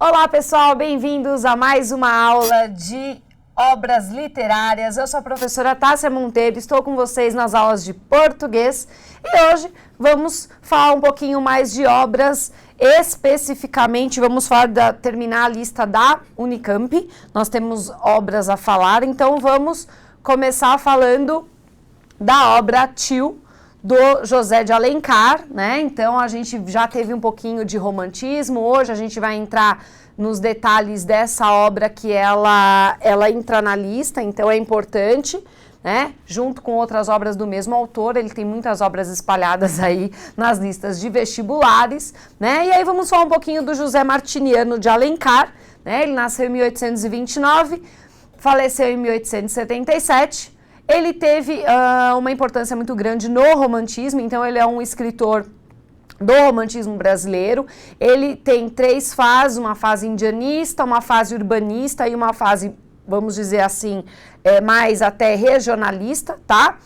Olá pessoal, bem-vindos a mais uma aula de obras literárias. Eu sou a professora Tássia Monteiro, estou com vocês nas aulas de português e hoje vamos falar um pouquinho mais de obras, especificamente vamos terminar a lista da Unicamp. Nós temos obras a falar, então vamos começar falando da obra Tio, do José de Alencar, né? Então a gente já teve um pouquinho de romantismo, hoje a gente vai entrar nos detalhes dessa obra que ela entra na lista, então é importante, né? Junto com outras obras do mesmo autor, ele tem muitas obras espalhadas aí nas listas de vestibulares, né? E aí vamos falar um pouquinho do José Martiniano de Alencar, né? Ele nasceu em 1829, faleceu em 1877. Ele teve uma importância muito grande no romantismo, então ele é um escritor do romantismo brasileiro. Ele tem três fases, uma fase indianista, uma fase urbanista e uma fase, vamos dizer assim, mais até regionalista, tá?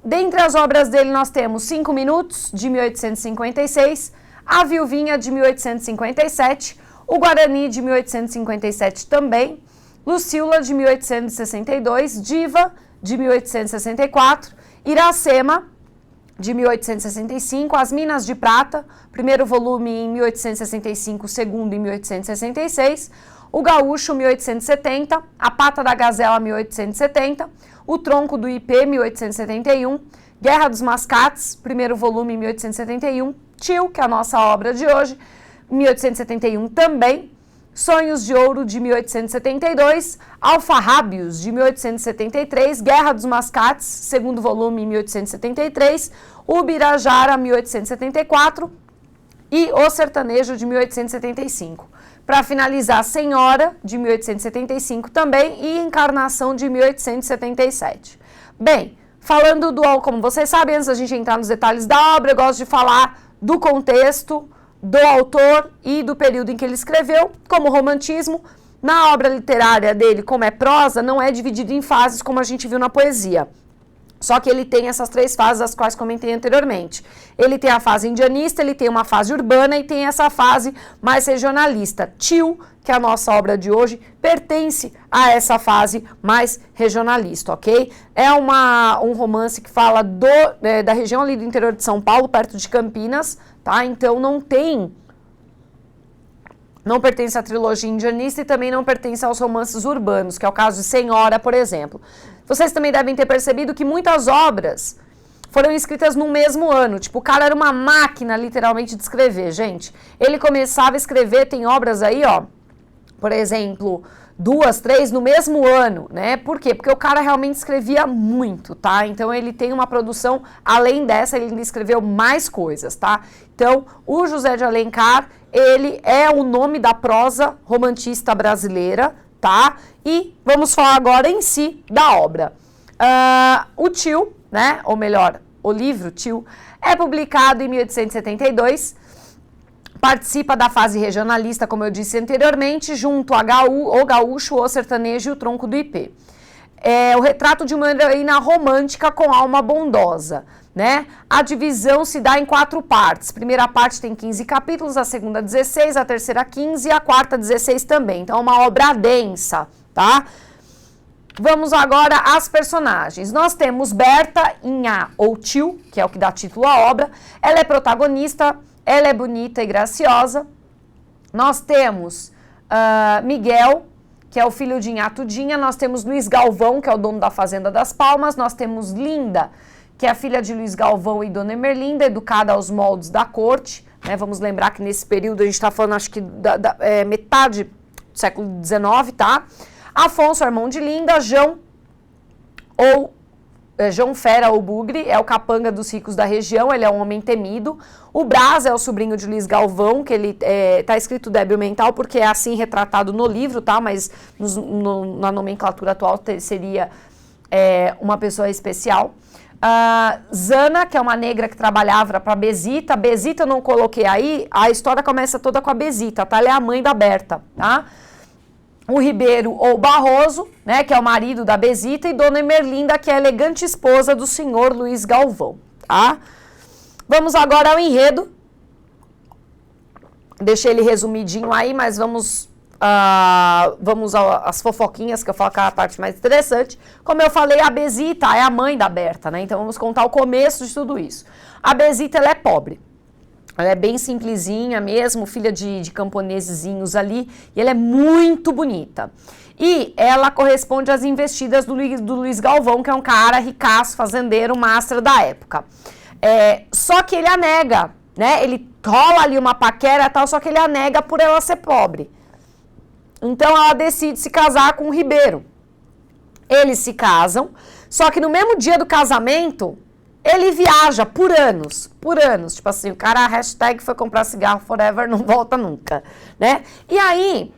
Dentre as obras dele nós temos 5 Minutos, de 1856, A Viuvinha, de 1857, O Guarani, de 1857 também, Lucila, de 1862, Diva, de 1864, Iracema, de 1865, As Minas de Prata, primeiro volume em 1865, segundo em 1866, O Gaúcho, 1870, A Pata da Gazela, 1870, O Tronco do Ipê, 1871, Guerra dos Mascates, primeiro volume em 1871, Tio, que é a nossa obra de hoje, 1871 também, Sonhos de Ouro, de 1872, Alfarrábios, de 1873, Guerra dos Mascates, segundo volume, em 1873, Ubirajara, 1874 e O Sertanejo, de 1875. Para finalizar, Senhora, de 1875 também e Encarnação, de 1877. Bem, falando como vocês sabem, antes da gente entrar nos detalhes da obra, eu gosto de falar do contexto, do autor e do período em que ele escreveu. Como romantismo, na obra literária dele, como é prosa, não é dividido em fases como a gente viu na poesia. Só que ele tem essas três fases, as quais comentei anteriormente. Ele tem a fase indianista, ele tem uma fase urbana e tem essa fase mais regionalista. Tio, que é a nossa obra de hoje, pertence a essa fase mais regionalista, ok? É um romance que fala da região ali do interior de São Paulo, perto de Campinas, tá? Então não pertence à trilogia indianista e também não pertence aos romances urbanos, que é o caso de Senhora, por exemplo. Vocês também devem ter percebido que muitas obras foram escritas no mesmo ano. Tipo, o cara era uma máquina, literalmente, de escrever, gente. Ele começava a escrever, tem obras aí, ó, por exemplo, 2, 3 no mesmo ano, né? Por quê? Porque o cara realmente escrevia muito, tá? Então, ele tem uma produção, além dessa, ele ainda escreveu mais coisas, tá? Então, o José de Alencar, ele é o nome da prosa romantista brasileira, tá? E vamos falar agora em si da obra. O Tio, né? Ou melhor, o livro Tio, é publicado em 1872, participa da fase regionalista, como eu disse anteriormente, junto a O Gaúcho, O Sertanejo e O Tronco do Ipê. É o retrato de uma heroína romântica com alma bondosa, né? A divisão se dá em 4 partes. A primeira parte tem 15 capítulos, a segunda 16, a terceira 15 e a quarta 16 também. Então é uma obra densa, tá? Vamos agora às personagens. Nós temos Berta Inhá, ou Tio, que é o que dá título à obra. Ela é protagonista, ela é bonita e graciosa. Nós temos Miguel, que é o filho de Inhá Tudinha. Nós temos Luiz Galvão, que é o dono da Fazenda das Palmas. Nós temos Linda, que é a filha de Luiz Galvão e Dona Emerlinda, educada aos moldes da corte, né? Vamos lembrar que nesse período a gente está falando, acho que metade do século XIX, tá? Afonso, irmão de Linda, João Fera ou Bugre, é o capanga dos ricos da região, ele é um homem temido. O Brás é o sobrinho de Luiz Galvão, que ele tá escrito débil mental porque é assim retratado no livro, tá? Mas na nomenclatura atual seria uma pessoa especial. Zana, que é uma negra que trabalhava para Bezita. Bezita eu não coloquei aí, a história começa toda com a Bezita, tá? Ela é a mãe da Berta, tá? O Ribeiro ou Barroso, né, que é o marido da Bezita, e Dona Emerlinda, que é a elegante esposa do senhor Luiz Galvão, tá? Vamos agora ao enredo. deixei ele resumidinho aí, mas vamos às fofoquinhas, que eu falo que é a parte mais interessante. Como eu falei, a Bezita é a mãe da Berta, né? Então vamos contar o começo de tudo isso. A Bezita, ela é pobre. Ela é bem simplesinha mesmo, filha de camponesezinhos ali, e ela é muito bonita. E ela corresponde às investidas do Luiz Galvão, que é um cara ricaço, fazendeiro, master da época. Só que ele a nega, né? Ele rola ali uma paquera e tal, só que ele a nega por ela ser pobre. Então ela decide se casar com o Ribeiro. Eles se casam, só que no mesmo dia do casamento, ele viaja por anos. Tipo assim, o cara, hashtag foi comprar cigarro forever, não volta nunca, né? E aí,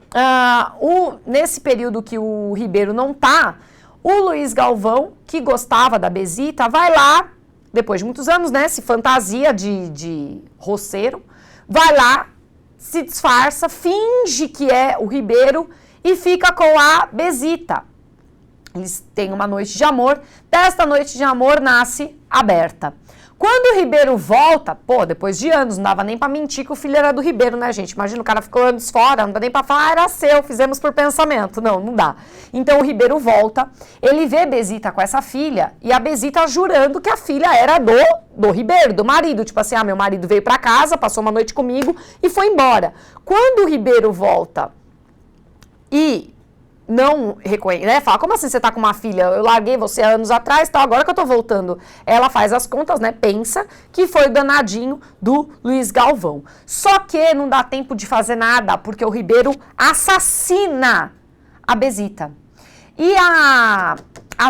nesse período que o Ribeiro não tá, o Luiz Galvão, que gostava da Bezita, vai lá, depois de muitos anos, né, se fantasia de roceiro, vai lá, se disfarça, finge que é o Ribeiro e fica com a Bezita. Eles têm uma noite de amor. Desta noite de amor nasce a Berta. Quando o Ribeiro volta, depois de anos, não dava nem pra mentir que o filho era do Ribeiro, né, gente? Imagina, o cara ficou anos fora, não dá nem pra falar, era seu, fizemos por pensamento. Não dá. Então o Ribeiro volta, ele vê Bezita com essa filha, e a Bezita jurando que a filha era do Ribeiro, do marido. Tipo assim, meu marido veio pra casa, passou uma noite comigo e foi embora. Quando o Ribeiro volta e não reconhece, né? Fala, como assim você tá com uma filha? Eu larguei você há anos atrás, tá? Agora que eu tô voltando. Ela faz as contas, né? Pensa que foi o danadinho do Luiz Galvão. Só que não dá tempo de fazer nada, porque o Ribeiro assassina a Bezita. E a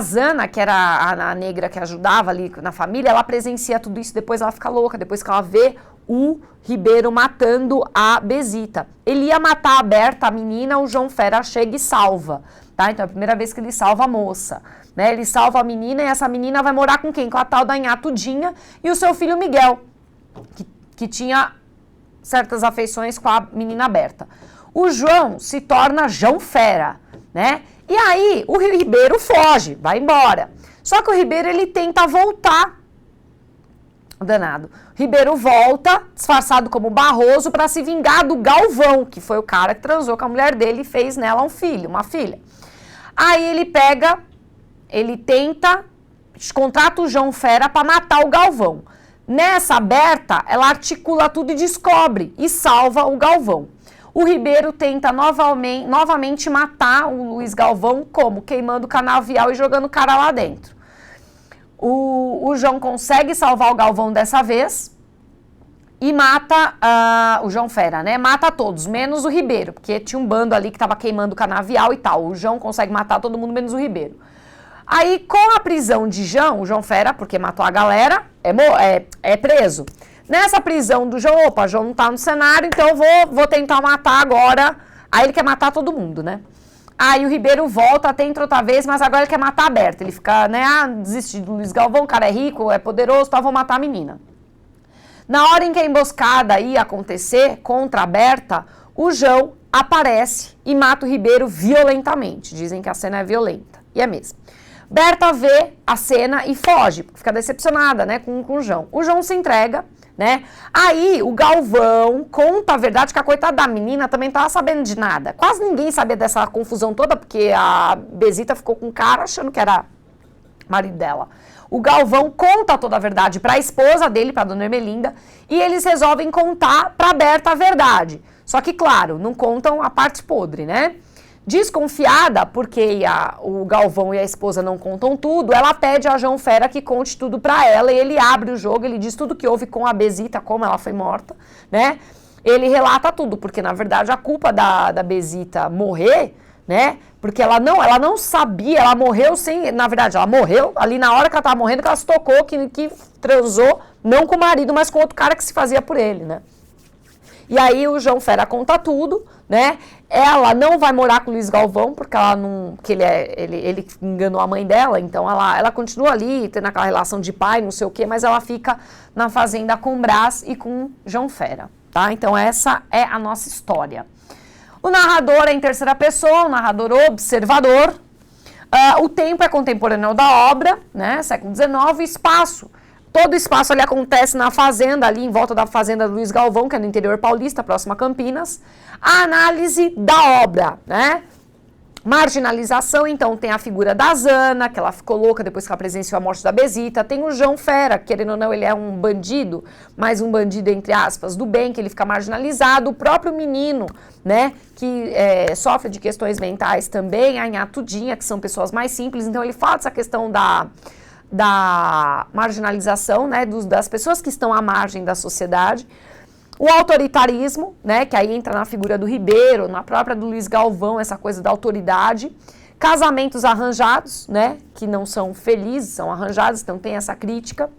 Zana, que era a negra que ajudava ali na família, ela presencia tudo isso, depois ela fica louca, depois que ela vê o Ribeiro matando a Bezita. Ele ia matar a Berta, a menina, o João Fera chega e salva, tá? Então é a primeira vez que ele salva a moça, né? Ele salva a menina e essa menina vai morar com quem? Com a tal da Inhatudinha e o seu filho Miguel, que tinha certas afeições com a menina Berta. O João se torna João Fera, né? E aí o Ribeiro foge, vai embora. Só que o Ribeiro, ele tenta voltar. Danado. Ribeiro volta, disfarçado como Barroso, para se vingar do Galvão, que foi o cara que transou com a mulher dele e fez nela um filho, uma filha. Aí ele tenta, contrata o João Fera para matar o Galvão. Nessa Berta, ela articula tudo e descobre, e salva o Galvão. O Ribeiro tenta novamente matar o Luiz Galvão, como? Queimando o canavial e jogando o cara lá dentro. O João consegue salvar o Galvão dessa vez e mata o João Fera, né? Mata todos, menos o Ribeiro, porque tinha um bando ali que tava queimando o canavial e tal. O João consegue matar todo mundo, menos o Ribeiro. Aí, com a prisão de João, o João Fera, porque matou a galera, é preso. Nessa prisão do João, João não tá no cenário, então eu vou tentar matar agora. Aí ele quer matar todo mundo, né? Aí o Ribeiro volta, tenta outra vez, mas agora ele quer matar a Berta. Ele fica, né, desistir do Luiz Galvão, o cara é rico, é poderoso, então vou matar a menina. Na hora em que a emboscada ia acontecer contra a Berta, o João aparece e mata o Ribeiro violentamente. Dizem que a cena é violenta, e é mesmo. Berta vê a cena e foge, fica decepcionada, né, com o João. O João se entrega, né? Aí o Galvão conta a verdade que a coitada da menina também não tava sabendo de nada. Quase ninguém sabia dessa confusão toda, porque a Bezita ficou com o cara achando que era marido dela. O Galvão conta toda a verdade para a esposa dele, para dona Ermelinda, e eles resolvem contar para Berta a verdade. Só que, claro, não contam a parte podre, né? Desconfiada, porque o Galvão e a esposa não contam tudo, ela pede a João Fera que conte tudo pra ela, e ele abre o jogo, ele diz tudo que houve com a Bezita, como ela foi morta, né? Ele relata tudo, porque na verdade a culpa da Bezita morrer, né? Porque ela não sabia, ela morreu sem, na verdade ela morreu ali na hora que ela tava morrendo, que ela se tocou, que transou, não com o marido, mas com outro cara que se fazia por ele, né? E aí o João Fera conta tudo, né? Ela não vai morar com o Luiz Galvão, porque ela não, que ele enganou a mãe dela, então ela continua ali, tendo aquela relação de pai, não sei o quê, mas ela fica na fazenda com Brás e com João Fera, tá? Então essa é a nossa história. O narrador é em terceira pessoa, o narrador observador. O tempo é contemporâneo da obra, né? Século XIX, o espaço Todo o espaço ali acontece na fazenda, ali em volta da fazenda do Luiz Galvão, que é no interior paulista, próximo a Campinas. A análise da obra, né? Marginalização, então, tem a figura da Zana, que ela ficou louca depois que ela presenciou a morte da Besita. Tem o João Fera, querendo ou não, ele é um bandido, mas um bandido, entre aspas, do bem, que ele fica marginalizado. O próprio menino, né, que sofre de questões mentais também, a Inhatudinha, que são pessoas mais simples. Então, ele fala dessa questão da marginalização, né, das pessoas que estão à margem da sociedade. O autoritarismo, né, que aí entra na figura do Ribeiro, na própria do Luiz Galvão, essa coisa da autoridade. Casamentos arranjados, né, que não são felizes, são arranjados, então tem essa crítica.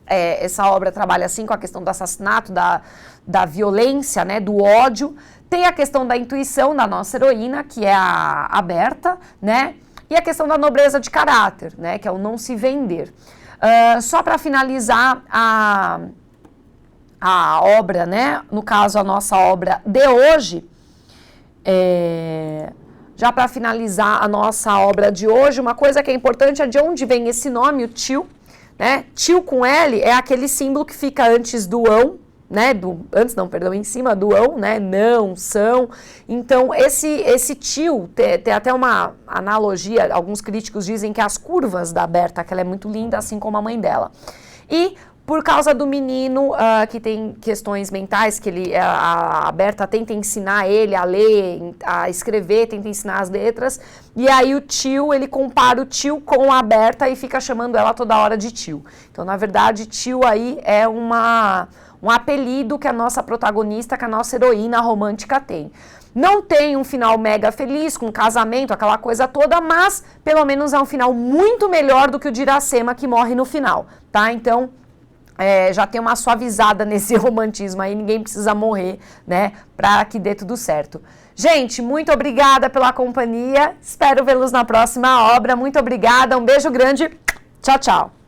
Essa obra trabalha assim com a questão do assassinato, da violência, né, do ódio. Tem a questão da intuição da nossa heroína, que é a Berta, né, e a questão da nobreza de caráter, né, que é o não se vender. Só para finalizar a obra, né? No caso, a nossa obra de hoje, já para finalizar a nossa obra de hoje, uma coisa que é importante é de onde vem esse nome, o tio, né? Tio com L é aquele símbolo que fica antes do ão, né? Em cima do ão, né? Não, são. Então, esse tio, tem até uma analogia, alguns críticos dizem que as curvas da Berta, que ela é muito linda, assim como a mãe dela. E por causa do menino que tem questões mentais, que a Berta tenta ensinar ele a ler, a escrever, tenta ensinar as letras, e aí o tio, ele compara o tio com a Berta e fica chamando ela toda hora de tio. Então, na verdade, tio aí é um apelido que a nossa protagonista, que a nossa heroína romântica tem. Não tem um final mega feliz, com casamento, aquela coisa toda, mas pelo menos é um final muito melhor do que o de Iracema, que morre no final, tá? Então, já tem uma suavizada nesse romantismo aí, ninguém precisa morrer, né, para que dê tudo certo. Gente, muito obrigada pela companhia, espero vê-los na próxima obra, muito obrigada, um beijo grande, tchau, tchau.